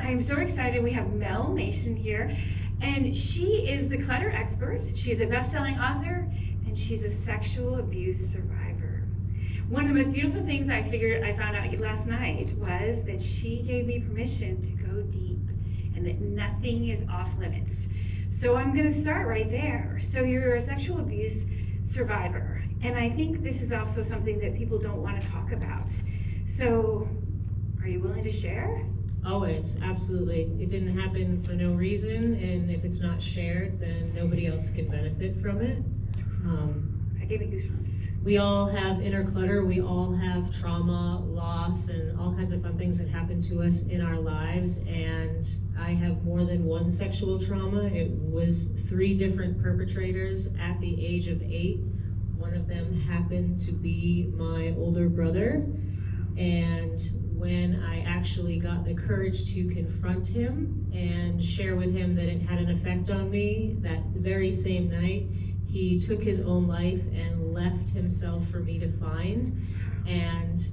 I'm so excited. We have Mel Mason here, and she is the clutter expert. She's a best-selling author, and she's a sexual abuse survivor. One of the most beautiful things I found out last night was that she gave me permission to go deep, and that nothing is off limits. So I'm going to start right there. So you're a sexual abuse survivor, and I think this is also something that people don't want to talk about. So are you willing to share? Always, absolutely. It didn't happen for no reason, and if it's not shared, then nobody else can benefit from it. I gave me goosebumps. We all have inner clutter, we all have trauma, loss, and all kinds of fun things that happen to us in our lives, and I have more than one sexual trauma. It was 3 different perpetrators at the age of 8. One of them happened to be my older brother, and when I actually got the courage to confront him and share with him that it had an effect on me, that very same night, he took his own life and left himself for me to find. And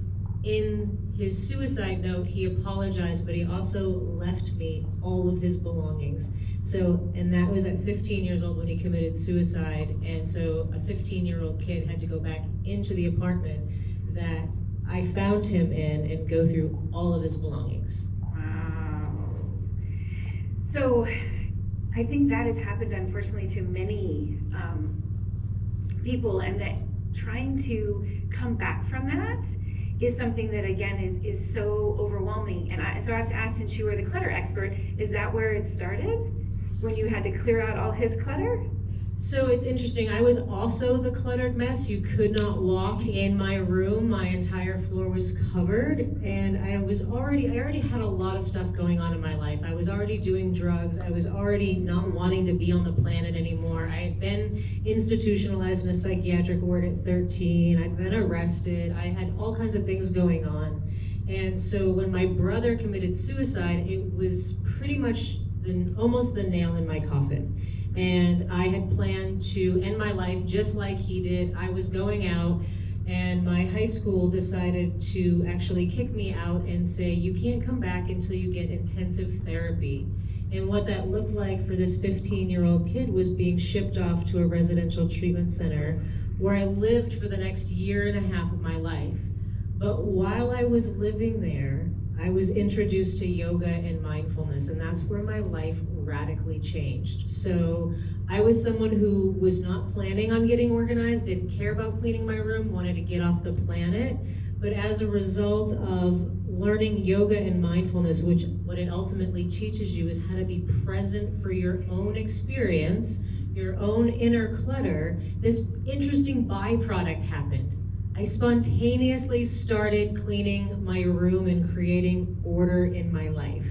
in his suicide note, he apologized, but he also left me all of his belongings. So, and that was at 15 years old when he committed suicide. And so a 15-year-old kid had to go back into the apartment that I found him in and go through all of his belongings. Wow. So I think that has happened, unfortunately, to many people, and that trying to come back from that is something that, again, is so overwhelming. And so I have to ask, since you were the clutter expert, is that where it started? When you had to clear out all his clutter? So it's interesting, I was also the cluttered mess. You could not walk in my room. My entire floor was covered, and I already had a lot of stuff going on in my life. I was already doing drugs. I was already not wanting to be on the planet anymore. I had been institutionalized in a psychiatric ward at 13. I'd been arrested. I had all kinds of things going on. And so when my brother committed suicide, it was pretty much almost the nail in my coffin. And I had planned to end my life just like he did. I was going out, and my high school decided to actually kick me out and say, you can't come back until you get intensive therapy. And what that looked like for this 15-year-old kid was being shipped off to a residential treatment center where I lived for the next 1.5 years of my life. But while I was living there, I was introduced to yoga and mindfulness, and that's where my life radically changed. So I was someone who was not planning on getting organized, didn't care about cleaning my room, wanted to get off the planet. But as a result of learning yoga and mindfulness, which what it ultimately teaches you is how to be present for your own experience, your own inner clutter, this interesting byproduct happened. I spontaneously started cleaning my room and creating order in my life.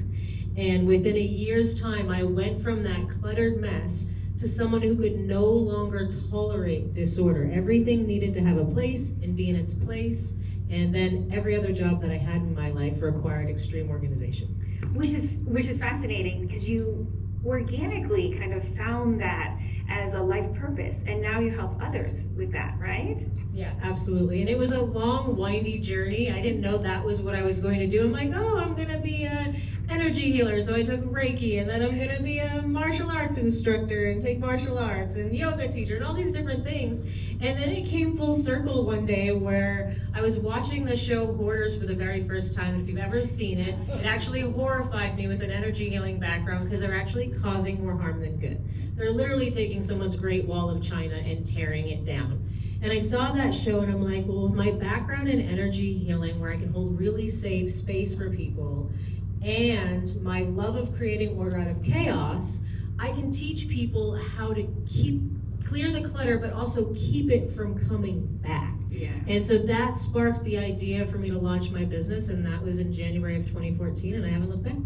And within 1 year's time, I went from that cluttered mess to someone who could no longer tolerate disorder. Everything needed to have a place and be in its place. And then every other job that I had in my life required extreme organization. Which is fascinating, because you organically kind of found that as a life purpose, and now you help others with that, right? Yeah, absolutely. And it was a long, windy journey. I didn't know that was what I was going to do. I'm like, oh, I'm going to be an energy healer. So I took Reiki, and then I'm going to be a martial arts instructor and take martial arts and yoga teacher and all these different things. And then it came full circle one day where I was watching the show Hoarders for the very first time. And if you've ever seen it, it actually horrified me with an energy healing background, because they're actually causing more harm than good. They're literally taking someone's Great Wall of China and tearing it down. And I saw that show, and I'm like, well, with my background in energy healing, where I can hold really safe space for people, and my love of creating order out of chaos, I can teach people how to clear the clutter, but also keep it from coming back. Yeah. And so that sparked the idea for me to launch my business, and that was in January of 2014, and I haven't looked back.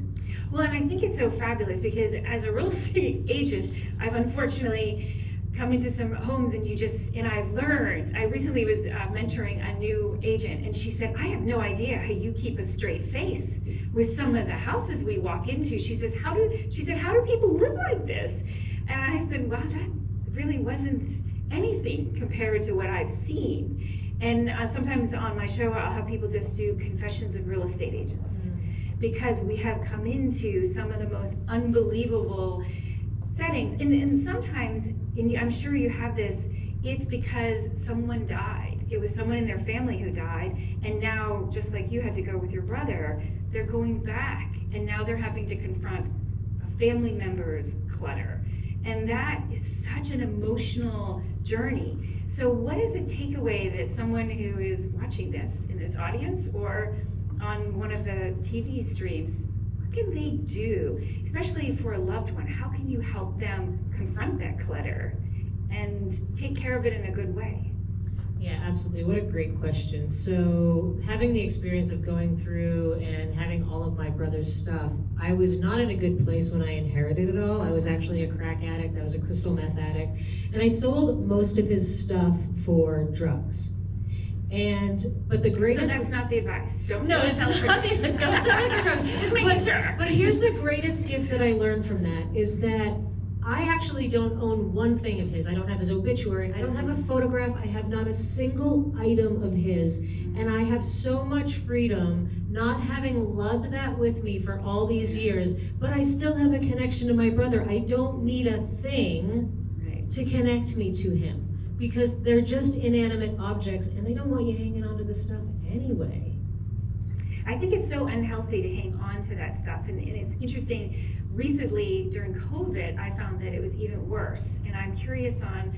Well, and I think it's so fabulous, because as a real estate agent, I've unfortunately come into some homes, and I've learned. I recently was mentoring a new agent, and she said, I have no idea how you keep a straight face with some of the houses we walk into. She said, how do people live like this? And I said, well, that really wasn't anything compared to what I've seen. And sometimes on my show, I'll have people just do confessions of real estate agents. because we have come into some of the most unbelievable settings. And sometimes, and I'm sure you have this, it's because someone died. It was someone in their family who died, and now, just like you had to go with your brother, they're going back, and now they're having to confront a family member's clutter. And that is such an emotional journey. So what is a takeaway that someone who is watching this in this audience or on one of the TV streams, what can they do, especially for a loved one? How can you help them confront that clutter and take care of it in a good way? Yeah, absolutely. What a great question. So having the experience of going through and having all of my brother's stuff, I was not in a good place when I inherited it all. I was actually a crack addict. I was a crystal meth addict. And I sold most of his stuff for drugs. But the greatest... So that's not the advice. No, it's not the advice. Don't sell it for drugs. Just making sure. But here's the greatest gift that I learned from that is that I actually don't own one thing of his. I don't have his obituary. I don't have a photograph. I have not a single item of his. And I have so much freedom not having lugged that with me for all these years, but I still have a connection to my brother. I don't need a thing to connect me to him because they're just inanimate objects and they don't want you hanging on to this stuff anyway. I think it's so unhealthy to hang on to that stuff. And it's interesting. Recently, during COVID, I found that it was even worse. And I'm curious on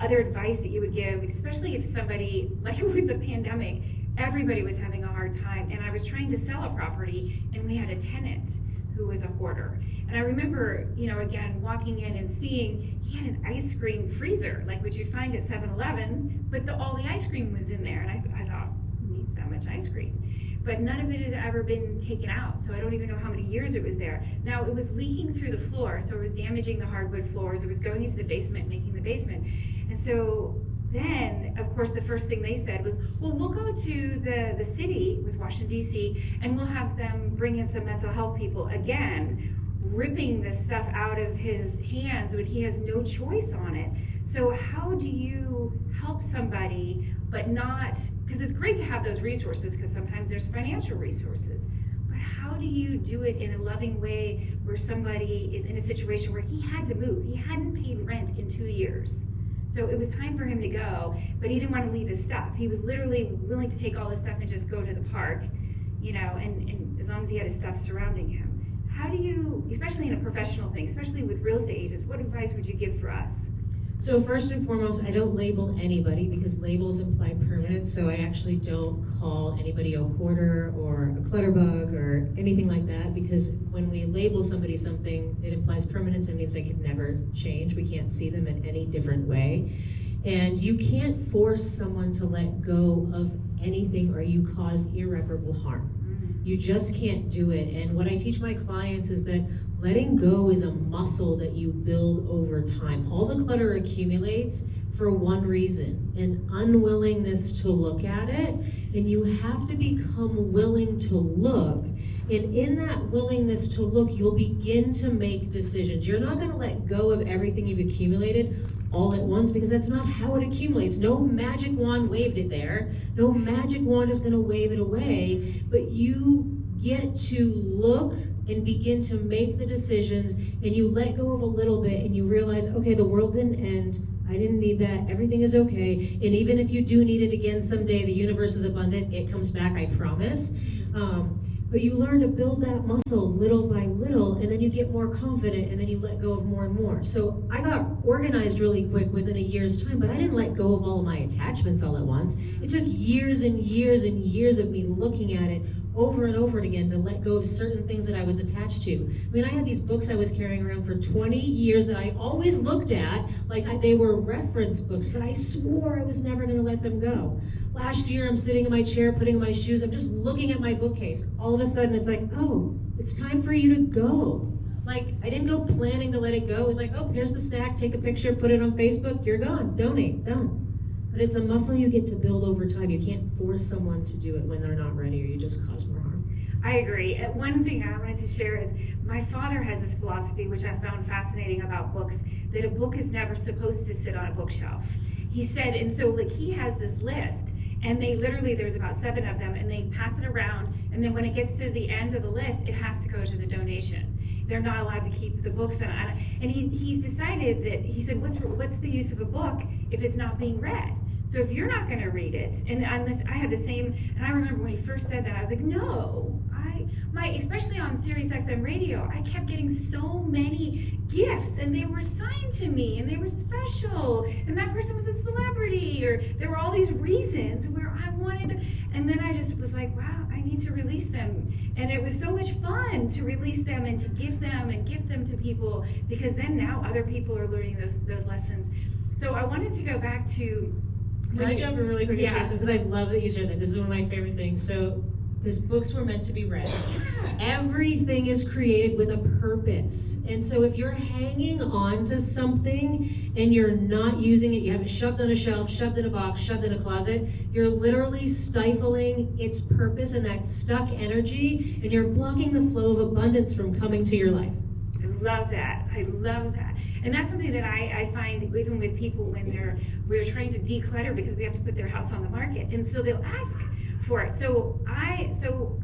other advice that you would give, especially if somebody, like with the pandemic, everybody was having a hard time. And I was trying to sell a property, and we had a tenant who was a hoarder. And I remember, again, walking in and seeing he had an ice cream freezer, like what you'd find at 7-Eleven, but all the ice cream was in there. And I thought, who needs that much ice cream? But none of it had ever been taken out, so I don't even know how many years it was there. Now, it was leaking through the floor, so it was damaging the hardwood floors. It was going into the basement, making the basement. And so then, of course, the first thing they said was, well, we'll go to the city, it was Washington, D.C., and we'll have them bring in some mental health people again, ripping this stuff out of his hands when he has no choice on it. So how do you help somebody, but not, because it's great to have those resources, because sometimes there's financial resources, but how do you do it in a loving way where somebody is in a situation where he had to move, he hadn't paid rent in 2 years. So it was time for him to go, but he didn't want to leave his stuff. He was literally willing to take all his stuff and just go to the park, and as long as he had his stuff surrounding him. How do you, especially in a professional thing, especially with real estate agents, what advice would you give for us? So first and foremost, I don't label anybody because labels imply permanence, so I actually don't call anybody a hoarder or a clutter bug or anything like that, because when we label somebody something, it implies permanence. It means they can never change. We can't see them in any different way. And you can't force someone to let go of anything or you cause irreparable harm. You just can't do it. And what I teach my clients is that letting go is a muscle that you build over time. All the clutter accumulates for one reason, an unwillingness to look at it, and you have to become willing to look. And in that willingness to look, you'll begin to make decisions. You're not gonna let go of everything you've accumulated all at once, because that's not how it accumulates. No magic wand waved it there. No magic wand is gonna wave it away, but you get to look and begin to make the decisions, and you let go of a little bit and you realize, okay, the world didn't end. I didn't need that. Everything is okay. And even if you do need it again someday, the universe is abundant. It comes back, I promise. But you learn to build that muscle little by little, and then you get more confident, and then you let go of more and more. So I got organized really quick within a year's time, but I didn't let go of all of my attachments all at once. It took years and years and years of me looking at it over and over again to let go of certain things that I was attached to. I mean, I had these books I was carrying around for 20 years that I always looked at like they were reference books, but I swore I was never gonna let them go. Last year, I'm sitting in my chair, putting on my shoes, I'm just looking at my bookcase. All of a sudden, it's like, oh, it's time for you to go. Like, I didn't go planning to let it go. It was like, oh, here's the stack, take a picture, put it on Facebook, you're gone, donate, done. But it's a muscle you get to build over time. You can't force someone to do it when they're not ready, or you just cause more harm. I agree. One thing I wanted to share is my father has this philosophy, which I found fascinating about books, that a book is never supposed to sit on a bookshelf. He said, and so like he has this list, And they literally, there's about 7 of them, and they pass it around, and then when it gets to the end of the list, it has to go to the donation. They're not allowed to keep the books. And he's decided that, he said, what's the use of a book if it's not being read? So if you're not gonna read it, and I had the same, and I remember when he first said that, I was like, no. Especially on Sirius XM radio, I kept getting so many gifts, and they were signed to me, and they were special, and that person was a celebrity, or there were all these reasons where I wanted, and then I just was like, wow, I need to release them. And it was so much fun to release them and to give them and gift them to people, because then now other people are learning those lessons. So I wanted to go back to... Can I jump in really quick, Yeah. Jason? Because I love that you shared that. This is one of my favorite things. So, because books were meant to be read. Everything is created with a purpose. And so if you're hanging on to something and you're not using it, you have it shoved on a shelf, shoved in a box, shoved in a closet, you're literally stifling its purpose and that stuck energy, and you're blocking the flow of abundance from coming to your life. I love that. I love that. And that's something that I find even with people when we're trying to declutter, because we have to put their house on the market. And so they'll ask for it. So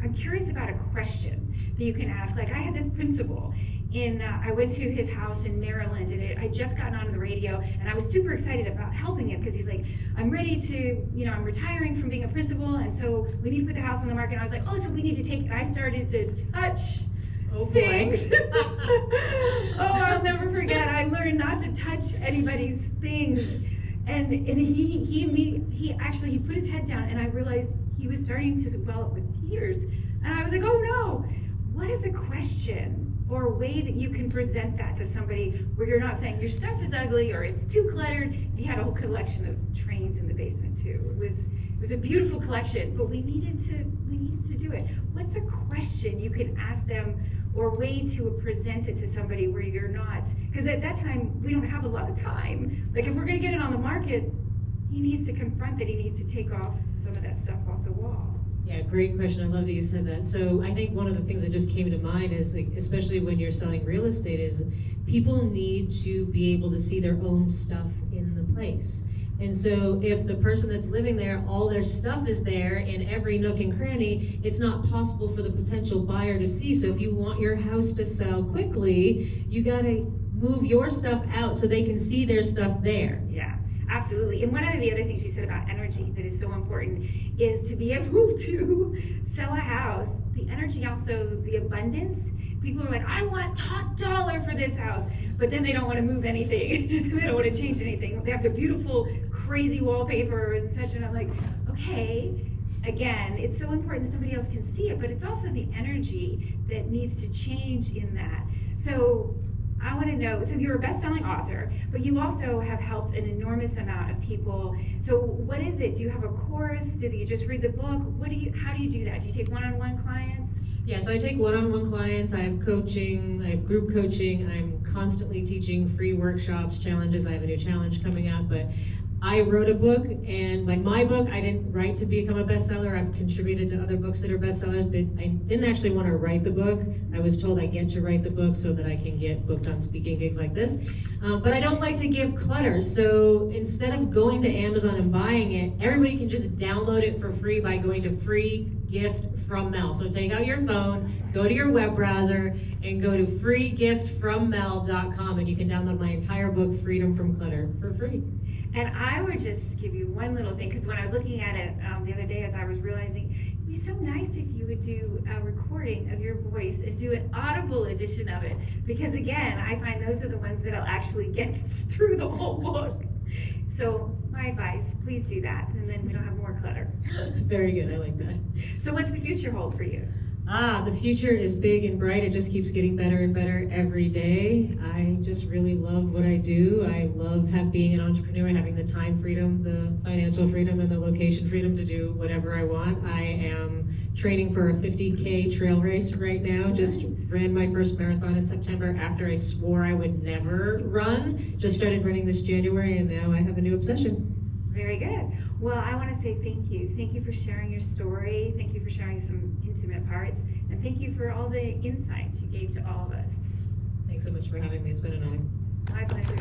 I'm curious about a question that you can ask. Like, I had this principal I went to his house in Maryland, and I just gotten on the radio, and I was super excited about helping him, because he's like, I'm ready to, I'm retiring from being a principal, and so we need to put the house on the market. And I was like, oh, so we need to take, and I started to touch things. Oh, I'll never forget. I learned not to touch anybody's things. And he actually put his head down, and I realized he was starting to well up with tears. And I was like, oh no, what is a question or a way that you can present that to somebody where you're not saying your stuff is ugly or it's too cluttered? He had a whole collection of trains in the basement too. It was a beautiful collection, but we needed to do it. What's a question you can ask them, or a way to present it to somebody where you're not, because at that time, we don't have a lot of time. Like, if we're gonna get it on the market, he needs to confront that he needs to take off some of that stuff off the wall. Yeah, great question. I love that you said that. So I think one of the things that just came to mind is, like, especially when you're selling real estate, is people need to be able to see their own stuff in the place. And so if the person that's living there, all their stuff is there in every nook and cranny, it's not possible for the potential buyer to see. So if you want your house to sell quickly, you gotta move your stuff out so they can see their stuff there. Yeah, absolutely. And one of the other things you said about energy that is so important is to be able to sell a house. The energy, also the abundance. People are like, I want top dollar for this house, but then they don't want to move anything. They don't want to change anything. They have the beautiful, crazy wallpaper and such, and I'm like, okay. Again, it's so important that somebody else can see it, but it's also the energy that needs to change in that. So I want to know, so you're a best-selling author, but you also have helped an enormous amount of people. So what is it? Do you have a course? Do you just read the book? How do you do that? Do you take one-on-one clients? Yeah, so I take one-on-one clients, I have coaching, I have group coaching, I'm constantly teaching free workshops, challenges. I have a new challenge coming out, but I wrote a book, and like my book, I didn't write to become a bestseller. I've contributed to other books that are bestsellers, but I didn't actually want to write the book. I was told I get to write the book so that I can get booked on speaking gigs like this. But I don't like to give clutter, so instead of going to Amazon and buying it, everybody can just download it for free by going to Free Gift from Mel. So take out your phone, go to your web browser, and go to freegiftfrommel.com, and you can download my entire book, Freedom from Clutter, for free. And I would just give you one little thing, because when I was looking at it the other day, as I was realizing, it'd be so nice if you would do a recording of your voice and do an audible edition of it. Because again, I find those are the ones that'll actually get through the whole book. So my advice, please do that, and then we don't have more clutter. Very good, I like that. So what's the future hold for you? The future is big and bright. It just keeps getting better and better every day. I just really love what I do. I love being an entrepreneur, having the time freedom, the financial freedom, and the location freedom to do whatever I want. I am training for a 50K trail race right now. Just ran my first marathon in September after I swore I would never run. Just started running this January, and now I have a new obsession. Very good. Well, I want to say thank you. Thank you for sharing your story. Thank you for sharing some intimate parts. And thank you for all the insights you gave to all of us. Thanks so much for having me. It's been an honor. My pleasure.